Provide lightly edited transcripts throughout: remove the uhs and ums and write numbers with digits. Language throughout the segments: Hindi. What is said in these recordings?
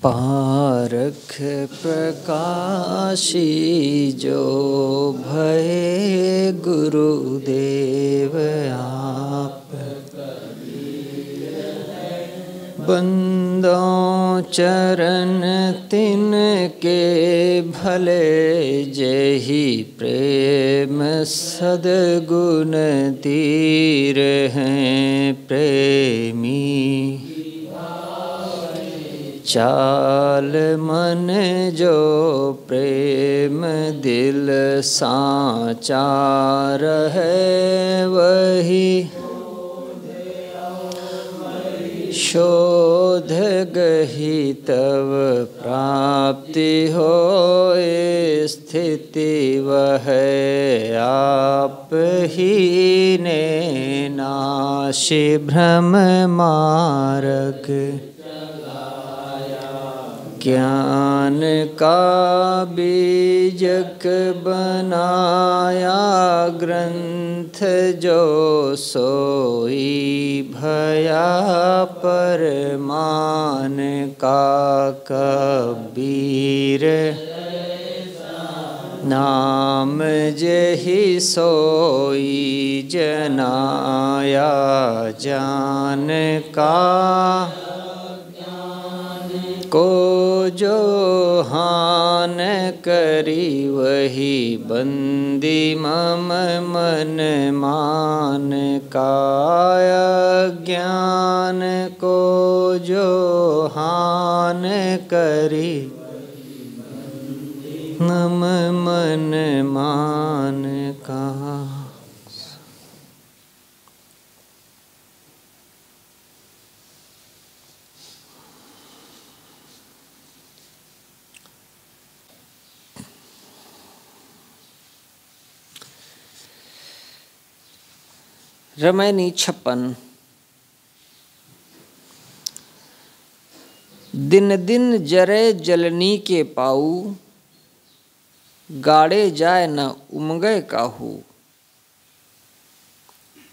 पारख प्रकाशी जो भये गुरुदेव आप, बंदों चरण तिनके भले जेहि प्रेम सद्गुण तीर हैं प्रेमी। चाल मन जो प्रेम दिल साचार है वही, शोध गही तब प्राप्ति होए स्थिति वह आप ही ने नाशि भ्रम मार्ग। ज्ञान का बीजक बनाया ग्रंथ जो सोई भया परमान का कबीर। नाम जहि सोई जनाया जान का, को जो हान करी वही बंदी मम मन मान का। ज्ञान को जो हान करी मम मन मान का। रमैनी 56। दिन दिन जरे जलनी के पाऊ, गाड़े जाए न उमगे काहू।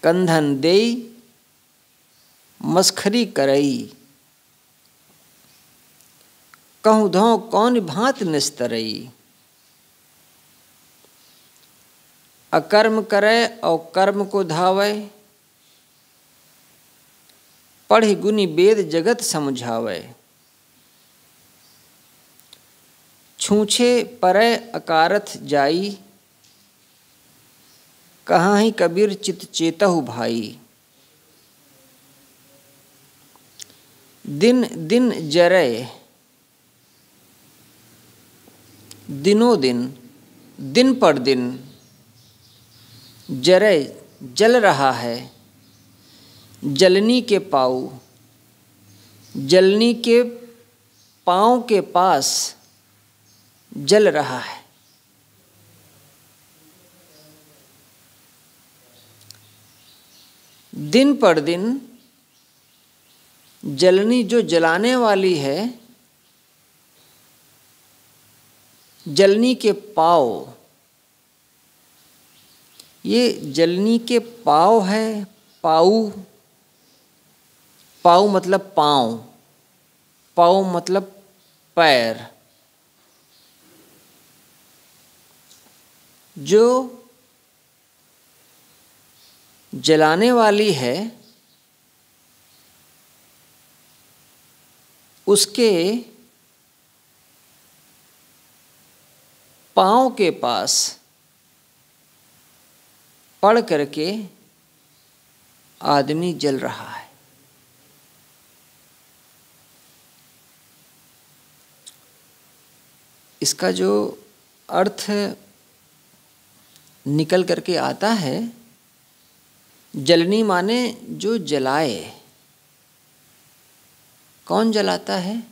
कंधन देई मस्खरी करई, कहूँ धो कौन भांत निस्तरई। अकर्म करे और कर्म को धावे, पढ़ि गुनी वेद जगत समझावे। छूछे परै अकारथ जाई, कहाँ ही कबीर चित चेतहु भाई। दिन दिन जरे, दिनों दिन, दिन पर दिन जरे जल रहा है। जलनी के पाऊ, जलनी के पाँव के पास जल रहा है। दिन पर दिन जलनी जो जलाने वाली है, जलनी के पाँव, ये जलनी के पाँव है। पाऊ, पाऊ मतलब पाँव, पाँव मतलब पैर। जो जलाने वाली है उसके पाँव के पास पड़ करके आदमी जल रहा है। इसका जो अर्थ निकल करके आता है, जलनी माने जो जलाए। कौन जलाता है?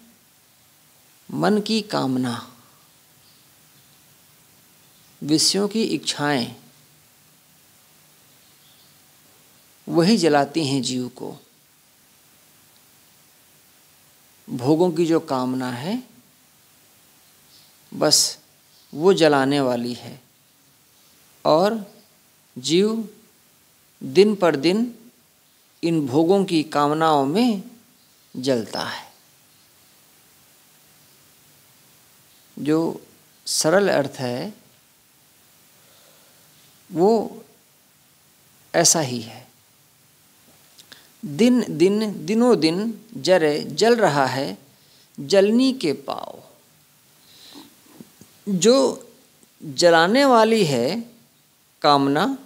मन की कामना, विषयों की इच्छाएं, वही जलाती हैं जीव को। भोगों की जो कामना है बस वो जलाने वाली है, और जीव दिन पर दिन इन भोगों की कामनाओं में जलता है। जो सरल अर्थ है वो ऐसा ही है। दिन दिन दिनों दिन जरे जल रहा है जलनी के पाँव। जो जलाने वाली है कामना,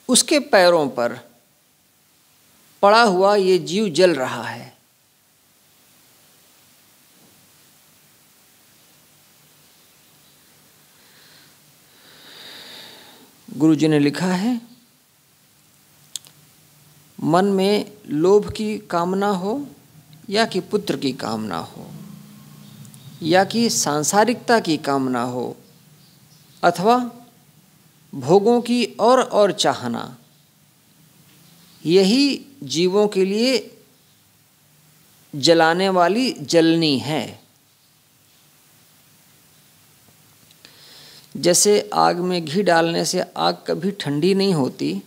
उसके पैरों पर पड़ा हुआ ये जीव जल रहा है। गुरु जी ने लिखा है, मन में लोभ की कामना हो या कि पुत्र की कामना हो या कि सांसारिकता की कामना हो अथवा भोगों की और चाहना, यही जीवों के लिए जलाने वाली जलनी है। जैसे आग में घी डालने से आग कभी ठंडी नहीं होती,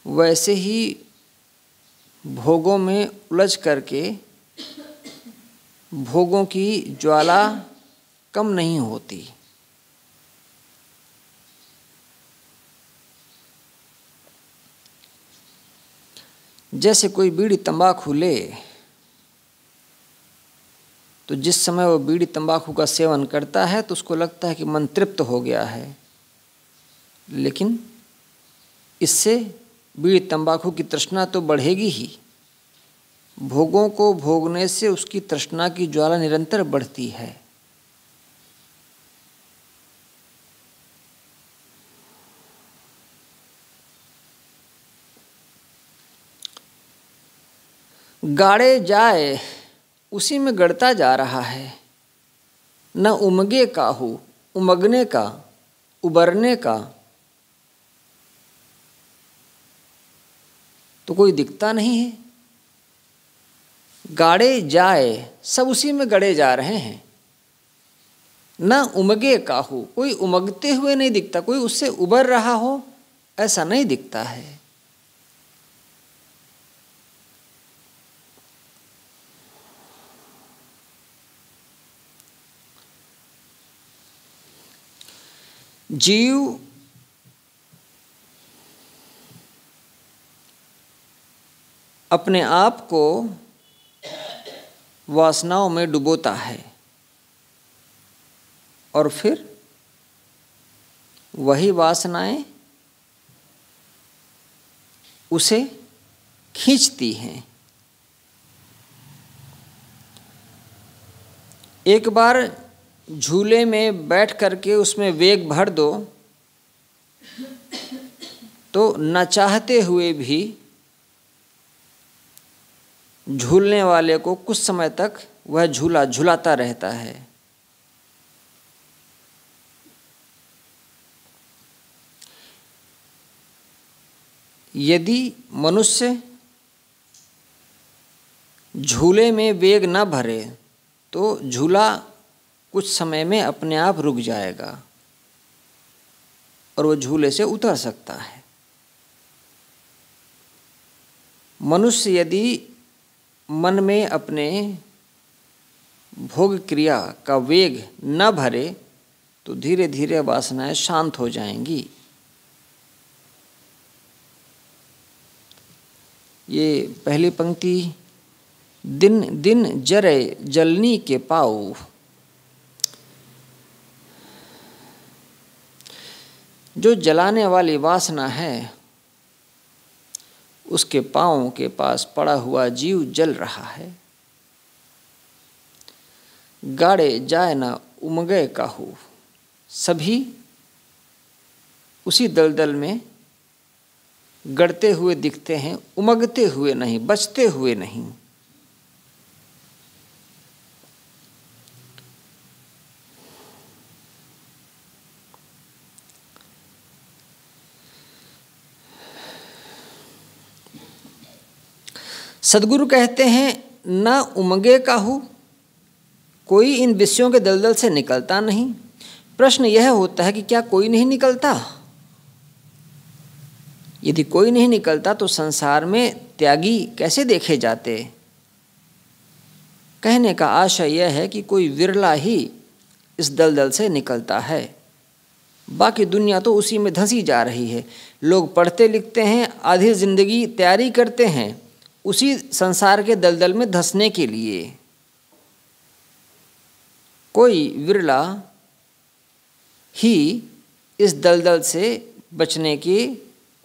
वैसे ही भोगों में उलझ करके भोगों की ज्वाला कम नहीं होती। जैसे कोई बीड़ी तंबाकू ले तो जिस समय वो बीड़ी तंबाकू का सेवन करता है तो उसको लगता है कि मन तृप्त हो गया है, लेकिन इससे बीड़ी तंबाकू की तृष्णा तो बढ़ेगी ही। भोगों को भोगने से उसकी तृष्णा की ज्वाला निरंतर बढ़ती है। गाड़े जाए उसी में गड़ता जा रहा है, न उमगे काहू, उमगने का, उबरने का तो कोई दिखता नहीं है। गाड़े जाए, सब उसी में गड़े जा रहे हैं। न उमगे काहू, कोई उमगते हुए नहीं दिखता, कोई उससे उबर रहा हो ऐसा नहीं दिखता है। जीव अपने आप को वासनाओं में डुबोता है और फिर वही वासनाएं उसे खींचती हैं। एक बार झूले में बैठ करके उसमें वेग भर दो तो न चाहते हुए भी झूलने वाले को कुछ समय तक वह झूला झुलाता रहता है। यदि मनुष्य झूले में वेग न भरे तो झूला कुछ समय में अपने आप रुक जाएगा और वो झूले से उतर सकता है। मनुष्य यदि मन में अपने भोग क्रिया का वेग न भरे तो धीरे धीरे वासनाएं शांत हो जाएंगी। ये पहली पंक्ति, दिन दिन जरे जलनी के पाऊ। जो जलाने वाली वासना है उसके पाँव के पास पड़ा हुआ जीव जल रहा है। गाड़े जाए ना उमगे काहू, सभी उसी दलदल में गड़ते हुए दिखते हैं, उमगते हुए नहीं, बचते हुए नहीं। सदगुरु कहते हैं न उमगे काहू, कोई इन विषयों के दलदल से निकलता नहीं। प्रश्न यह होता है कि क्या कोई नहीं निकलता? यदि कोई नहीं निकलता तो संसार में त्यागी कैसे देखे जाते। कहने का आशय यह है कि कोई विरला ही इस दलदल से निकलता है, बाकी दुनिया तो उसी में धंसी जा रही है। लोग पढ़ते लिखते हैं, आधी जिंदगी तैयारी करते हैं उसी संसार के दलदल में धंसने के लिए। कोई विरला ही इस दलदल से बचने की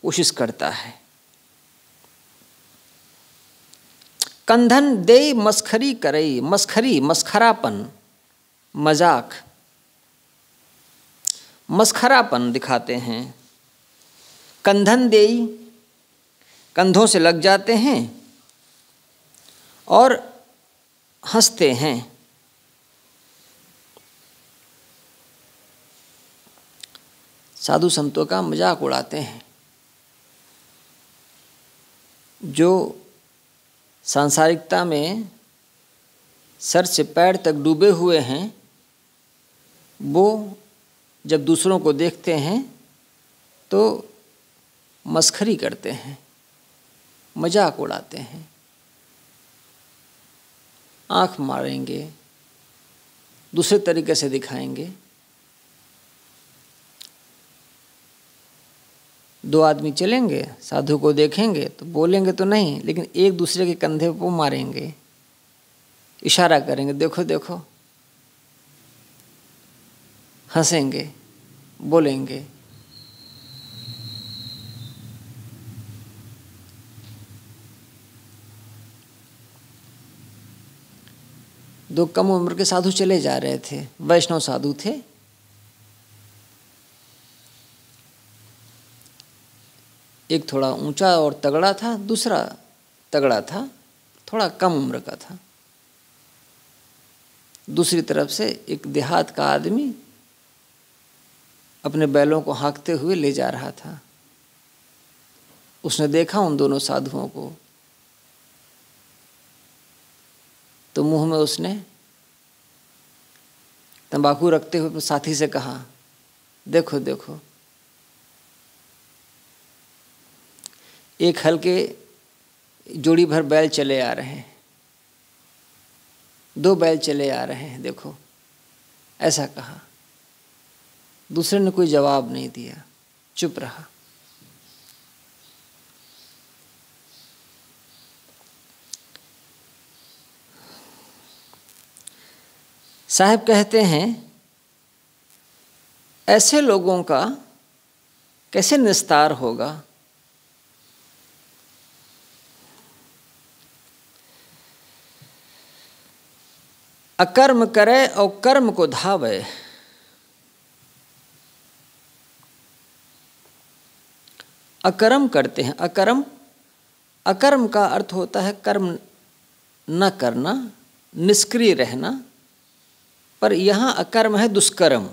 कोशिश करता है। कंधन दे मस्खरी करई, मस्खरी मस्खरापन, मजाक, मस्खरापन दिखाते हैं। कंधन देई, कंधों से लग जाते हैं और हंसते हैं। साधु संतों का मजाक उड़ाते हैं। जो सांसारिकता में सर से पैर तक डूबे हुए हैं, वो जब दूसरों को देखते हैं तो मस्खरी करते हैं, मजाक उड़ाते हैं, आँख मारेंगे, दूसरे तरीके से दिखाएंगे। दो आदमी चलेंगे, साधु को देखेंगे तो बोलेंगे तो नहीं, लेकिन एक दूसरे के कंधे पर मारेंगे, इशारा करेंगे, देखो देखो, हंसेंगे, बोलेंगे। दो कम उम्र के साधु चले जा रहे थे, वैष्णव साधु थे। एक थोड़ा ऊंचा और तगड़ा था, दूसरा तगड़ा था, थोड़ा कम उम्र का था। दूसरी तरफ से एक देहात का आदमी अपने बैलों को हाँकते हुए ले जा रहा था। उसने देखा उन दोनों साधुओं को, तो मुंह में उसने तंबाकू रखते हुए साथी से कहा, देखो देखो, एक हल्के जोड़ी भर बैल चले आ रहे हैं, दो बैल चले आ रहे हैं, देखो, ऐसा कहा। दूसरे ने कोई जवाब नहीं दिया, चुप रहा। साहब कहते हैं, ऐसे लोगों का कैसे निस्तार होगा। अकर्म करे और कर्म को धावे। अकर्म करते हैं, अकर्म का अर्थ होता है कर्म न करना, निष्क्रिय रहना, पर यहाँ अकर्म है दुष्कर्म,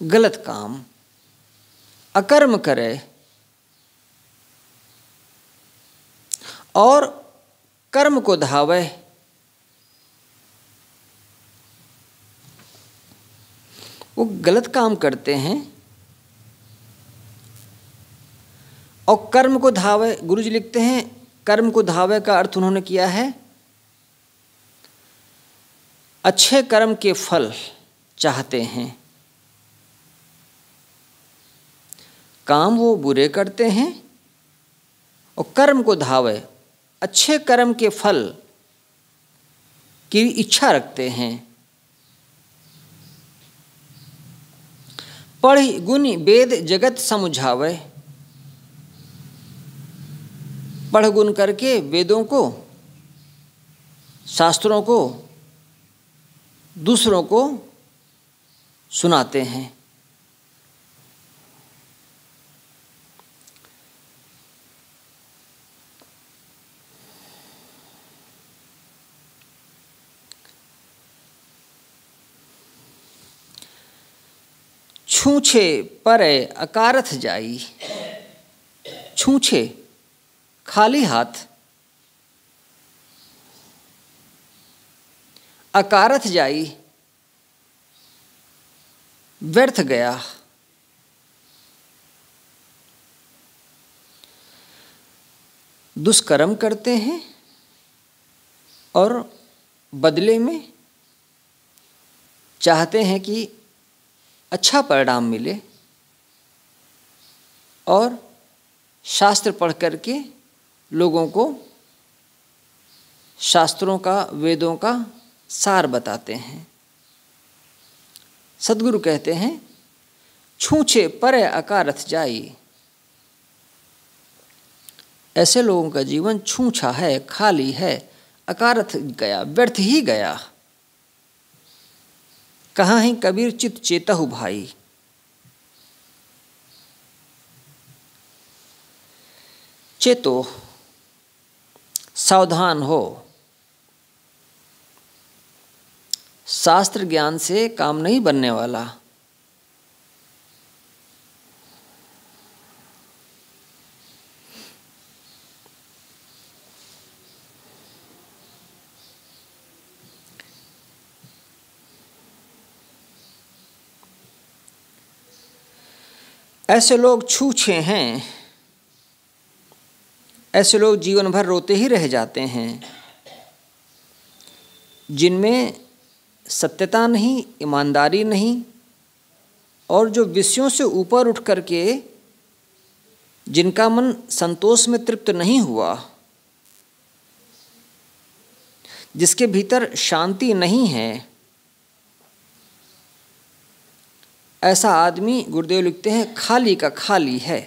गलत काम। अकर्म करे और कर्म को धावे। वो गलत काम करते हैं और कर्म को धावे। गुरुजी लिखते हैं, कर्म को धावे का अर्थ उन्होंने किया है अच्छे कर्म के फल चाहते हैं। काम वो बुरे करते हैं और कर्म को धावे, अच्छे कर्म के फल की इच्छा रखते हैं। पढ़ी गुनी वेद जगत समुझावे। पढ़ गुन करके वेदों को, शास्त्रों को दूसरों को सुनाते हैं। छूछे परे अकारथ जाई। छूछे खाली हाथ, अकारथ जाई व्यर्थ गया। दुष्कर्म करते हैं और बदले में चाहते हैं कि अच्छा परिणाम मिले, और शास्त्र पढ़ करके लोगों को शास्त्रों का, वेदों का सार बताते हैं। सद्गुरु कहते हैं छूछे परे अकारथ जाई। ऐसे लोगों का जीवन छूछा है, खाली है, अकारथ गया, व्यर्थ ही गया। कहाँ ही कबीर चित चेतहु भाई। चेतो, सावधान हो। शास्त्र ज्ञान से काम नहीं बनने वाला। ऐसे लोग छूछे हैं, ऐसे लोग जीवन भर रोते ही रह जाते हैं, जिनमें सत्यता नहीं, ईमानदारी नहीं, और जो विषयों से ऊपर उठ करके जिनका मन संतोष में तृप्त नहीं हुआ, जिसके भीतर शांति नहीं है, ऐसा आदमी गुरुदेव लिखते हैं खाली का खाली है।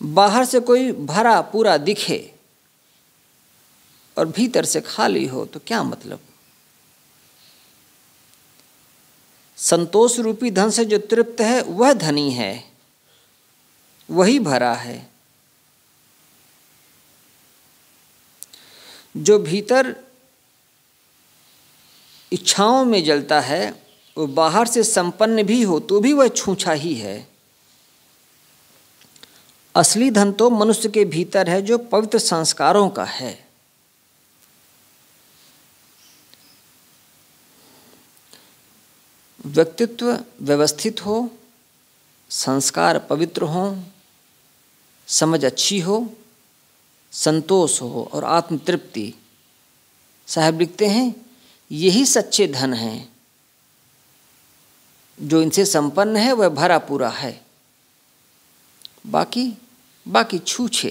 बाहर से कोई भरा पूरा दिखे और भीतर से खाली हो तो क्या मतलब। संतोष रूपी धन से जो तृप्त है वह धनी है, वही भरा है। जो भीतर इच्छाओं में जलता है, वो बाहर से संपन्न भी हो तो भी वह छूछा ही है। असली धन तो मनुष्य के भीतर है, जो पवित्र संस्कारों का है। व्यक्तित्व व्यवस्थित हो, संस्कार पवित्र हो, समझ अच्छी हो, संतोष हो और आत्मतृप्ति। साहब लिखते हैं यही सच्चे धन हैं। जो इनसे संपन्न है वह भरा पूरा है, बाकी छूछे।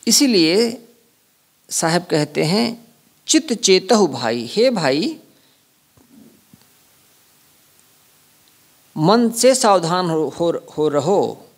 इसीलिए साहब कहते हैं चित्त चेतहु भाई। हे भाई, मन से सावधान हो रहो।